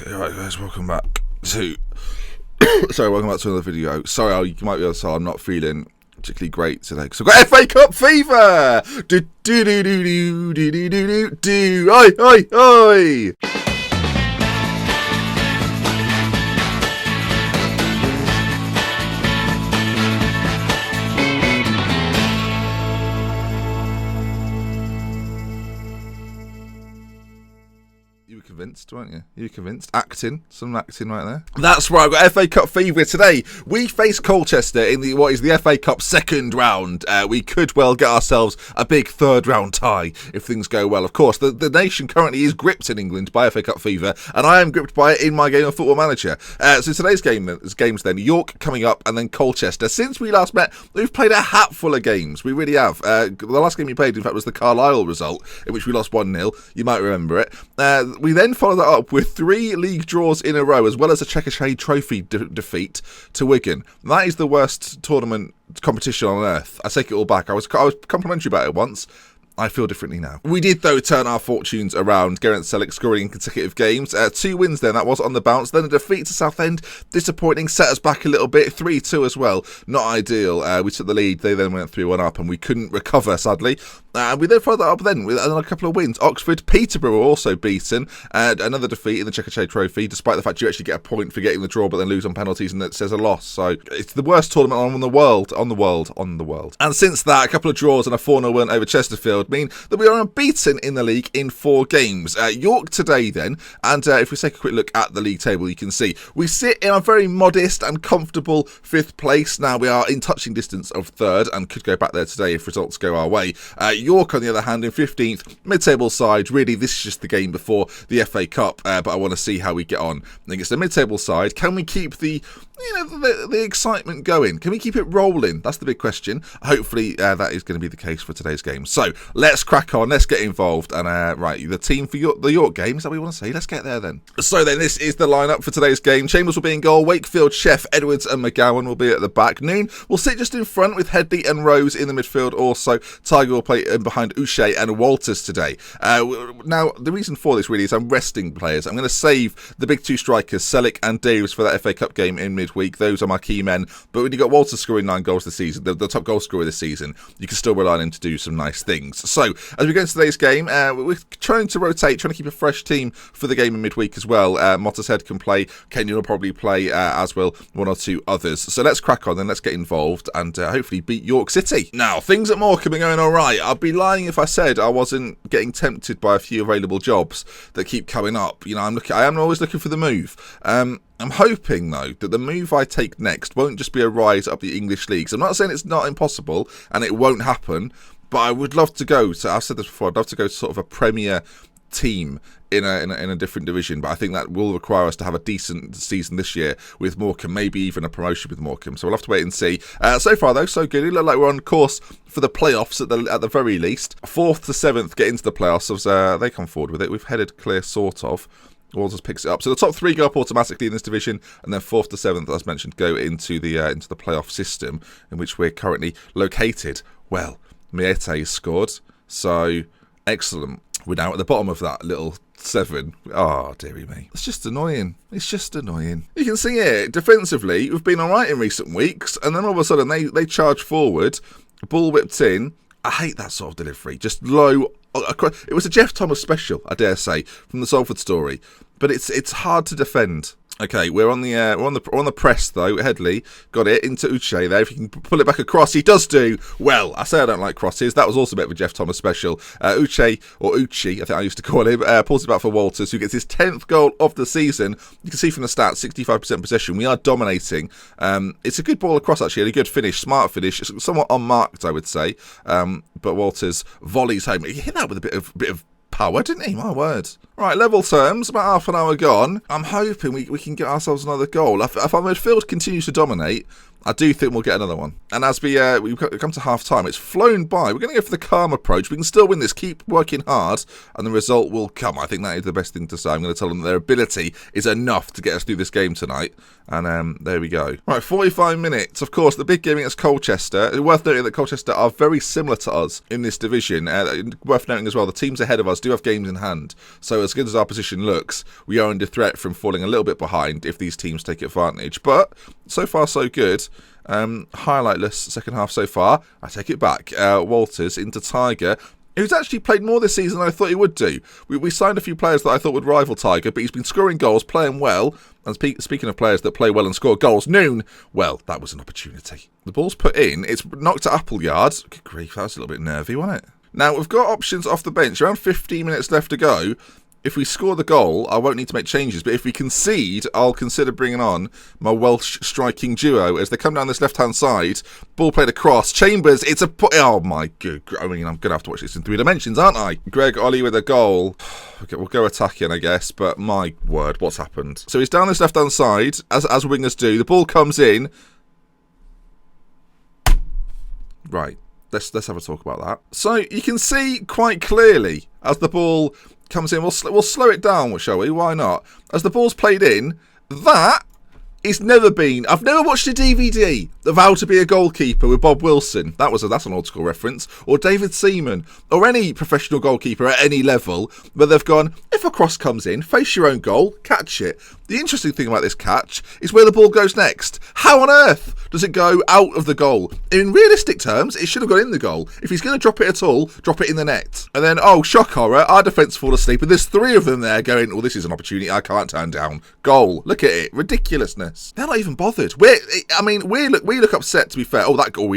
Alright guys, welcome back to welcome back to another video. Sorry, you might be able to tell I'm not feeling particularly great today because I've got FA Cup fever! Oi, oi, oi! You were convinced, weren't you? You were convinced. Some acting right there. That's right, I've got FA Cup fever today. We face Colchester in what is the FA Cup second round. We could well get ourselves a big third round tie if things go well. Of course, the nation currently is gripped in England by FA Cup fever, and I am gripped by it in my game of Football Manager. So today's games then, York coming up and then Colchester. Since we last met, we've played a hatful of games. We really have. The last game we played, in fact, was the Carlisle result, in which we lost 1-0. You might remember it. We then followed that up with 3 league draws in a row, as well as a Checkatrade Trophy defeat to Wigan. That is the worst tournament competition on earth. I take it all back. I was complimentary about it once. I feel differently now. We did, though, turn our fortunes around. Geraint Selleck scoring in consecutive games. 2 wins then, that was on the bounce. Then a defeat to Southend. Disappointing, set us back a little bit. 3-2 as well. Not ideal. We took the lead. They then went 3-1 up and we couldn't recover, sadly. We then followed that up then with another couple of wins. Oxford, Peterborough were also beaten. And another defeat in the Checkatrade Trophy, despite the fact you actually get a point for getting the draw but then lose on penalties, and that says a loss. So it's the worst tournament on the world. And since that, a couple of draws and a 4-0 win over Chesterfield mean that we are unbeaten in the league in 4 games. York today then, and if we take a quick look at the league table, you can see we sit in a very modest and comfortable 5th place. Now we are in touching distance of 3rd and could go back there today if results go our way. York, on the other hand, in 15th, mid-table side. Really, this is just the game before the FA Cup, but I want to see how we get on against the mid-table side. Can we keep the excitement going? Can we keep it rolling? That's the big question. Hopefully that is going to be the case for today's game. So let's crack on, let's get involved, and right, the team for the York game, is that what we want to say? Let's get there then. So then, this is the lineup for today's game. Chambers will be in goal, Wakefield, Sheff, Edwards and McGowan will be at the back. Noon will sit just in front with Headley and Rose in the midfield. Also, Tiger will play in behind Uche and Walters today. Now, the reason for this really is I'm resting players. I'm going to save the big 2 strikers, Selleck and Davies, for that FA Cup game in midweek. Those are my key men. But when you got Walters scoring 9 goals this season, the top goal scorer this season, you can still rely on him to do some nice things. So, as we go into today's game, we're trying to rotate, trying to keep a fresh team for the game in midweek as well. Mottershead can play, Kenyon will probably play, as will 1 or 2 others. So let's crack on then, let's get involved and hopefully beat York City. Now, things at Morecambe are going alright. I'd be lying if I said I wasn't getting tempted by a few available jobs that keep coming up. You know, I am always looking for the move. I'm hoping, though, that the move I take next won't just be a rise up the English leagues. I'm not saying it's not impossible and it won't happen, but I would love to go to, I've said this before, I'd love to go to sort of a Premier team in a different division, but I think that will require us to have a decent season this year with Morecambe, maybe even a promotion with Morecambe. So we'll have to wait and see. So far, though, so good. It looked like we're on course for the playoffs at the very least. 4th to 7th get into the playoffs as they come forward with it. We've headed clear, sort of. Walters picks it up. So the top 3 go up automatically in this division, and then 4th to 7th, as mentioned, go into the playoff system in which we're currently located. Well, Miete has scored, so excellent. We're now at the bottom of that little 7. Oh, dearie me. It's just annoying. It's just annoying. You can see here, defensively, we've been alright in recent weeks, and then all of a sudden they charge forward, ball whipped in. I hate that sort of delivery. Just low. It was a Jeff Thomas special, I dare say, from the Salford story, but it's hard to defend. Okay, we're on the press though. Headley got it into Uche there. If you can pull it back across, he does do well. I say I don't like crosses. That was also a bit of a Jeff Thomas special. Uche, or Uchi, I think I used to call him, pulls it back for Walters, who gets his 10th goal of the season. You can see from the stats, 65% possession. We are dominating. It's a good ball across actually, and a good finish, smart finish. It's somewhat unmarked, I would say. But Walters volleys home. He hit that with a bit of power, didn't he? My word. Right, level terms, about half an hour gone. I'm hoping we can get ourselves another goal. If our midfield continues to dominate, I do think we'll get another one. And as we come to half-time, it's flown by. We're going to go for the calm approach. We can still win this. Keep working hard, and the result will come. I think that is the best thing to say. I'm going to tell them that their ability is enough to get us through this game tonight. And there we go. Right, 45 minutes. Of course, the big game against Colchester. It's worth noting that Colchester are very similar to us in this division. Worth noting as well, the teams ahead of us do have games in hand. So as good as our position looks, we are under threat from falling a little bit behind if these teams take advantage. But so far, so good. Highlightless second half so far. I take it back. Walters into Tiger, who's actually played more this season than I thought he would do. We signed a few players that I thought would rival Tiger, but he's been scoring goals, playing well. And speaking of players that play well and score goals, Noon, well, that was an opportunity. The ball's put in. It's knocked to Appleyard. Good grief, that was a little bit nervy, wasn't it? Now, we've got options off the bench. Around 15 minutes left to go. If we score the goal, I won't need to make changes. But if we concede, I'll consider bringing on my Welsh striking duo as they come down this left-hand side. Ball played across. Chambers, it's a... Oh, my good... I mean, I'm going to have to watch this in 3 dimensions, aren't I? Greg Ollie with a goal. Okay, we'll go attacking, I guess. But my word, what's happened? So he's down this left-hand side, as wingers do. The ball comes in. Right. Let's have a talk about that. So you can see quite clearly as the ball comes in. We'll slow it down, shall we? Why not? As the ball's played in, that is never been... I've never watched a DVD of How to Be a Goalkeeper with Bob Wilson. That's an old school reference. Or David Seaman. Or any professional goalkeeper at any level where they've gone, if a cross comes in, face your own goal, catch it. The interesting thing about this catch is where the ball goes next. How on earth does it go out of the goal? In realistic terms, it should have gone in the goal. If he's going to drop it at all, drop it in the net. And then, oh, shock horror, our defence fall asleep, and there's 3 of them there going, oh, this is an opportunity I can't turn down. Goal. Look at it. Ridiculousness. They're not even bothered. We look upset, to be fair. Oh, that goal,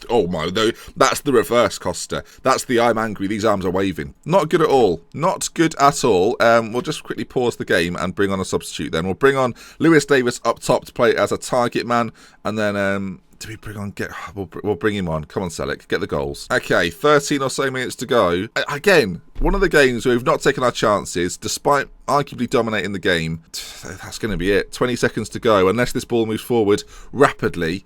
oh my, that's the reverse, Costa. That's the I'm angry, these arms are waving. Not good at all. Not good at all. We'll just quickly pause the game and bring on a substitute then. We'll bring on Lewis Davis up top to play as a target man, and then do we bring on we'll bring him on. Come on, Selleck, get the goals. Okay, 13 or so minutes to go. Again, one of the games where we've not taken our chances despite arguably dominating the game. That's going to be it. 20 seconds to go. Unless this ball moves forward rapidly,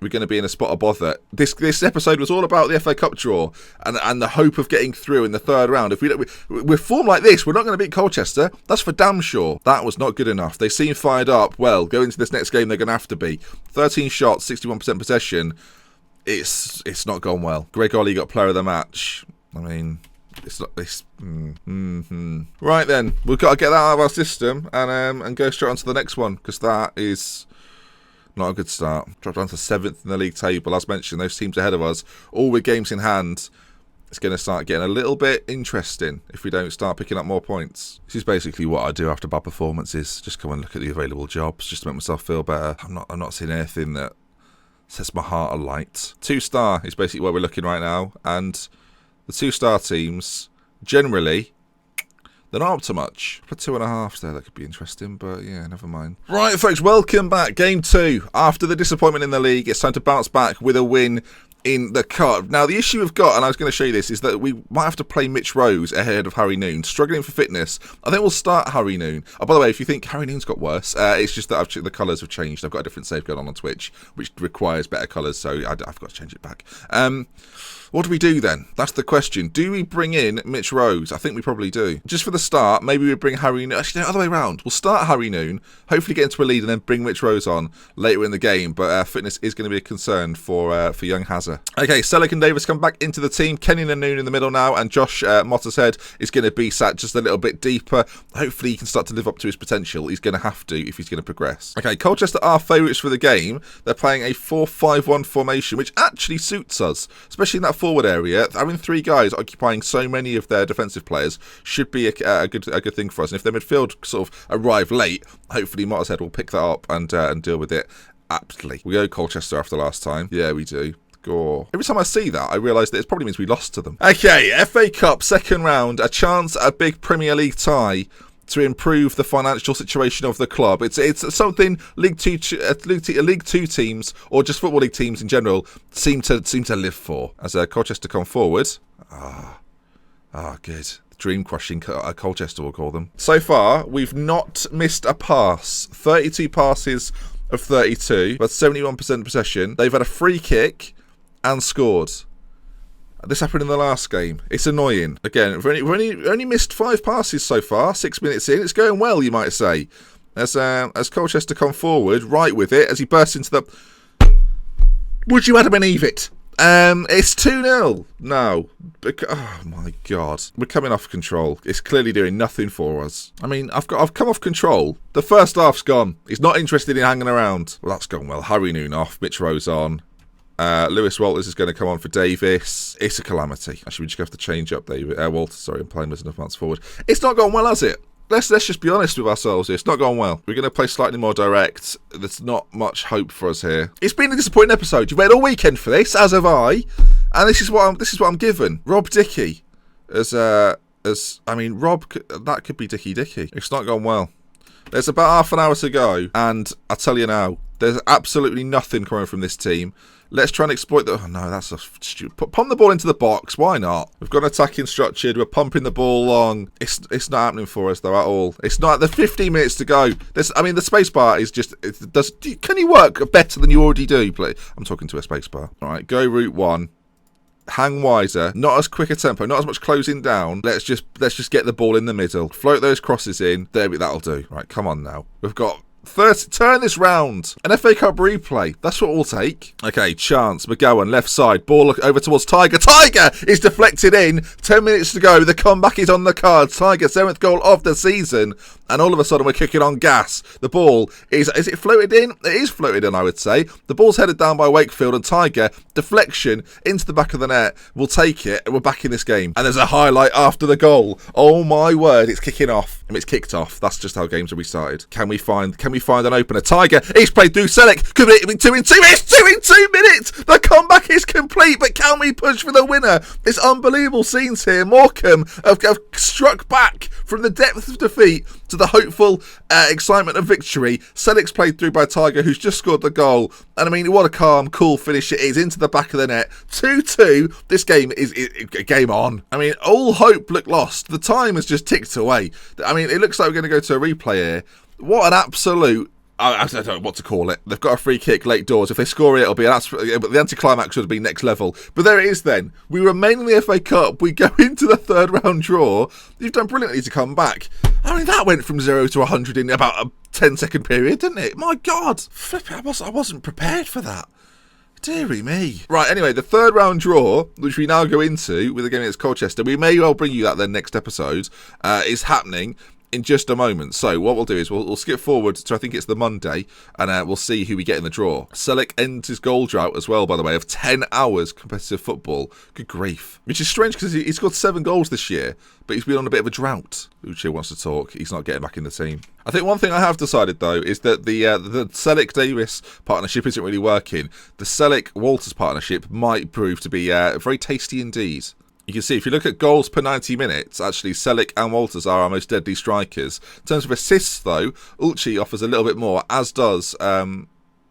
we're going to be in a spot of bother. This episode was all about the FA Cup draw and the hope of getting through in the 3rd round. If we're formed like this, we're not going to beat Colchester. That's for damn sure. That was not good enough. They seem fired up. Well, going into this next game, they're going to have to be. 13 shots, 61% possession. It's not gone well. Greg Ollie got player of the match. I mean, it's not this. Right then, we've got to get that out of our system and go straight on to the next one, because that is not a good start. Dropped down to 7th in the league table. As mentioned, those teams ahead of us, all with games in hand. It's going to start getting a little bit interesting if we don't start picking up more points. This is basically what I do after bad performances. Just come and look at the available jobs, just to make myself feel better. I'm not seeing anything that sets my heart alight. 2-star is basically where we're looking right now, and the 2-star teams generally, they're not up to much. Put 2.5 there, that could be interesting, but yeah, never mind. Right, folks, welcome back. Game 2. After the disappointment in the league, it's time to bounce back with a win in the cup. Now, the issue we've got, and I was going to show you this, is that we might have to play Mitch Rose ahead of Harry Noon. Struggling for fitness. I think we'll start Harry Noon. Oh, by the way, if you think Harry Noon's got worse, it's just that the colours have changed. I've got a different save going on Twitch, which requires better colours, so I've got to change it back. What do we do then? That's the question. Do we bring in Mitch Rose? I think we probably do. Just for the start, maybe we bring Harry Noon. Actually, no, other way around. We'll start Harry Noon, hopefully get into a lead, and then bring Mitch Rose on later in the game. But fitness is going to be a concern for young Hazard. Okay, Selleck and Davis come back into the team. Kenyon and Noon in the middle now, and Josh Mottershead is going to be sat just a little bit deeper. Hopefully he can start to live up to his potential. He's going to have to if he's going to progress. Okay, Colchester are favourites for the game. They're playing a 4-5-1 formation, which actually suits us, especially in that forward area. Having 3 guys occupying so many of their defensive players should be a good thing for us. And if their midfield sort of arrive late, hopefully Mottershead will pick that up and deal with it aptly. We go Colchester after last time. Yeah, we do. Gore. Every time I see that, I realise that it probably means we lost to them. Okay, FA Cup, 2nd round. A chance at a big Premier League tie to improve the financial situation of the club. It's something League Two teams, or just Football League teams in general, seem to live for. As Colchester come forward. Good. Dream crushing Colchester, we'll call them. So far, we've not missed a pass. 32 passes of 32, but 71% possession. They've had a free kick and scored. This happened in the last game. It's annoying. Again, we've only missed 5 passes so far. 6 minutes in. It's going well, you might say. As Colchester come forward, right with it, as he bursts into the... Would you Adam and Eve it? It's 2-0. No. Oh my God. We're coming off control. It's clearly doing nothing for us. I mean, I've come off control. The first half's gone. He's not interested in hanging around. Well, that's gone well. Harry Noon off. Mitch Rose on. Lewis Walters is going to come on for Davis. It's a calamity. Actually, we just have to change up David. Walters, sorry, I'm playing with enough months forward. It's not gone well, has it? Let's just be honest with ourselves here. It's not gone well. We're going to play slightly more direct. There's not much hope for us here. It's been a disappointing episode. You've waited all weekend for this, as have I, and this is what I'm given. Rob Dickey, Rob, that could be Dicky. It's not gone well. There's about half an hour to go, and I tell you now, there's absolutely nothing coming from this team. Let's try and exploit the... Oh, no, that's a stupid... Pump the ball into the box. Why not? We've got attacking structured. We're pumping the ball long. It's not happening for us, though, at all. It's not... There's 15 minutes to go. The spacebar is just... Can you work better than you already do? Please? I'm talking to a spacebar. All right, go route 1. Hang wiser. Not as quick a tempo. Not as much closing down. Let's just get the ball in the middle. Float those crosses in. That'll do. Right, come on now. We've got... turn this round. An FA Cup replay. That's what we'll take. Okay, chance. McGowan, left side. Ball over towards Tiger. Tiger is deflected in. 10 minutes to go. The comeback is on the cards. Tiger, 7th goal of the season. And all of a sudden, we're kicking on gas. The ball is it floated in? It is floated in, I would say. The ball's headed down by Wakefield, and Tiger, deflection into the back of the net. We'll take it, and we're back in this game. And there's a highlight after the goal. Oh my word, it's kicking off. I mean, it's kicked off. That's just how games are restarted. Can we find an opener? Tiger, he's played through Selleck. Could it be 2 in 2? It's 2 in 2 minutes. The comeback is complete, but can we push for the winner? It's unbelievable scenes here. Morecambe have struck back from the depth of defeat to the hopeful excitement of victory. Selleck's played through by Tiger, who's just scored the goal. And I mean, what a calm, cool finish it is into the back of the net. 2-2. This game is game on. I mean, all hope looked lost. The time has just ticked away. I mean, it looks like we're going to go to a replay here. What an absolute... I don't know what to call it. They've got a free kick late doors. If they score it, it'll be but the anticlimax would be next level. But there it is then. We remain in the FA Cup. We go into the 3rd round draw. You've done brilliantly to come back. I mean, that went from 0 to 100 in about a 10-second period, didn't it? My God. Flip it, I wasn't prepared for that. Deary me. Right, anyway, the 3rd round draw, which we now go into with the game against Colchester, we may well bring you that then next episode, is happening in just a moment. So what we'll do is we'll skip forward to, I think it's the Monday, and we'll see who we get in the draw. Selleck ends his goal drought as well, by the way, of 10 hours competitive football. Good grief. Which is strange because he's scored 7 goals this year, but he's been on a bit of a drought. Uche wants to talk. He's not getting back in the team. I think one thing I have decided, though, is that the Selleck-Davis partnership isn't really working. The Selleck-Walters partnership might prove to be very tasty indeed. You can see, if you look at goals per 90 minutes, actually, Selleck and Walters are our most deadly strikers. In terms of assists, though, Uche offers a little bit more, as does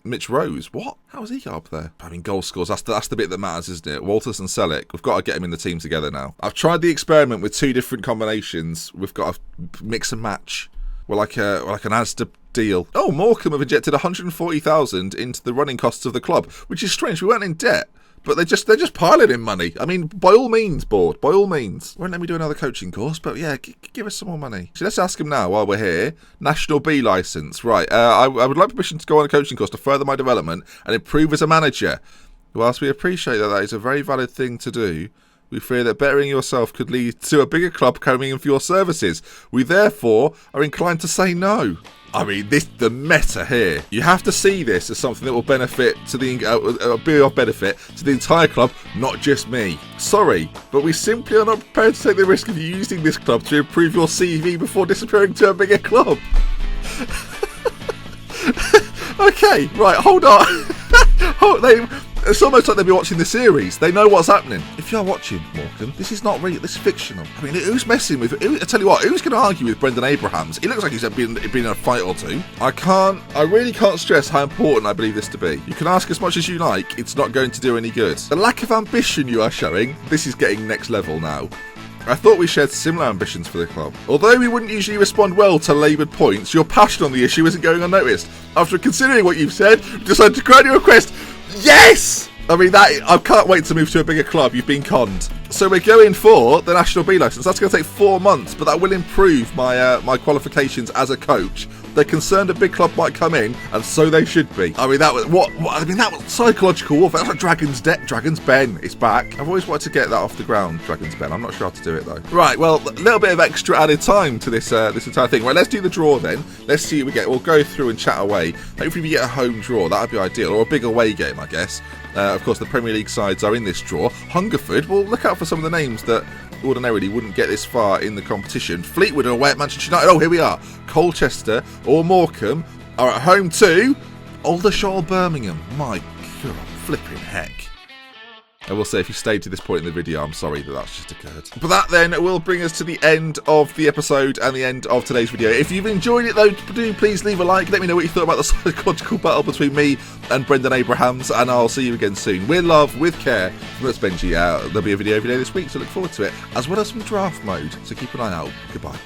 Mitch Rose. What? How has he got up there? I mean, goal scores, that's the bit that matters, isn't it? Walters and Selleck, we've got to get them in the team together now. I've tried the experiment with 2 different combinations. We've got to mix and match. We're like an Asda deal. Oh, Morecambe have injected 140,000 into the running costs of the club, which is strange. We weren't in debt. But they're just piling in money. I mean, by all means, board. By all means. Won't let me do another coaching course, but yeah, give us some more money. So let's ask him now while we're here. National B licence. Right. I would like permission to go on a coaching course to further my development and improve as a manager. Whilst we appreciate that is a very valid thing to do, we fear that bettering yourself could lead to a bigger club coming in for your services. We therefore are inclined to say no. I mean, the meta here. You have to see this as something that will benefit to be of benefit to the entire club, not just me. Sorry, but we simply are not prepared to take the risk of you using this club to improve your CV before disappearing to a bigger club. Okay, right, hold on. It's almost like they'll be watching the series. They know what's happening. If you're watching, Morecambe, this is not real. This is fictional. I mean, who's messing with... I tell you what, who's going to argue with Brendan Abrahams? He looks like he's been in a fight or two. I really can't stress how important I believe this to be. You can ask as much as you like. It's not going to do any good. The lack of ambition you are showing, this is getting next level now. I thought we shared similar ambitions for the club. Although we wouldn't usually respond well to laboured points, your passion on the issue isn't going unnoticed. After considering what you've said, we decided to grant your request. Yes! I mean, I can't wait to move to a bigger club. You've been conned. So we're going for the National B licence. That's going to take 4 months, but that will improve my my qualifications as a coach. They're concerned a big club might come in, and so they should be. I mean, that was that was psychological warfare. That's like Dragon's Ben. It's back. I've always wanted to get that off the ground, Dragon's Ben. I'm not sure how to do it though. Right. Well, a little bit of extra added time to this this entire thing. Right. Let's do the draw then. Let's see what we get. We'll go through and chat away. Hopefully we get a home draw. That would be ideal, or a big away game, I guess. Of course, the Premier League sides are in this draw. Hungerford, well, look out for some of the names that ordinarily wouldn't get this far in the competition. Fleetwood are away at Manchester United. Oh, here we are. Colchester or Morecambe are at home to Aldershot, Birmingham. My God, flipping heck. I will say, if you stayed to this point in the video, I'm sorry that that's just occurred. But that then will bring us to the end of the episode and the end of today's video. If you've enjoyed it though, do please leave a like. Let me know what you thought about the psychological battle between me and Brendan Abrahams, and I'll see you again soon. With love, with care, from Benji. There'll be a video every day this week, so look forward to it, as well as some draft mode. So keep an eye out. Goodbye.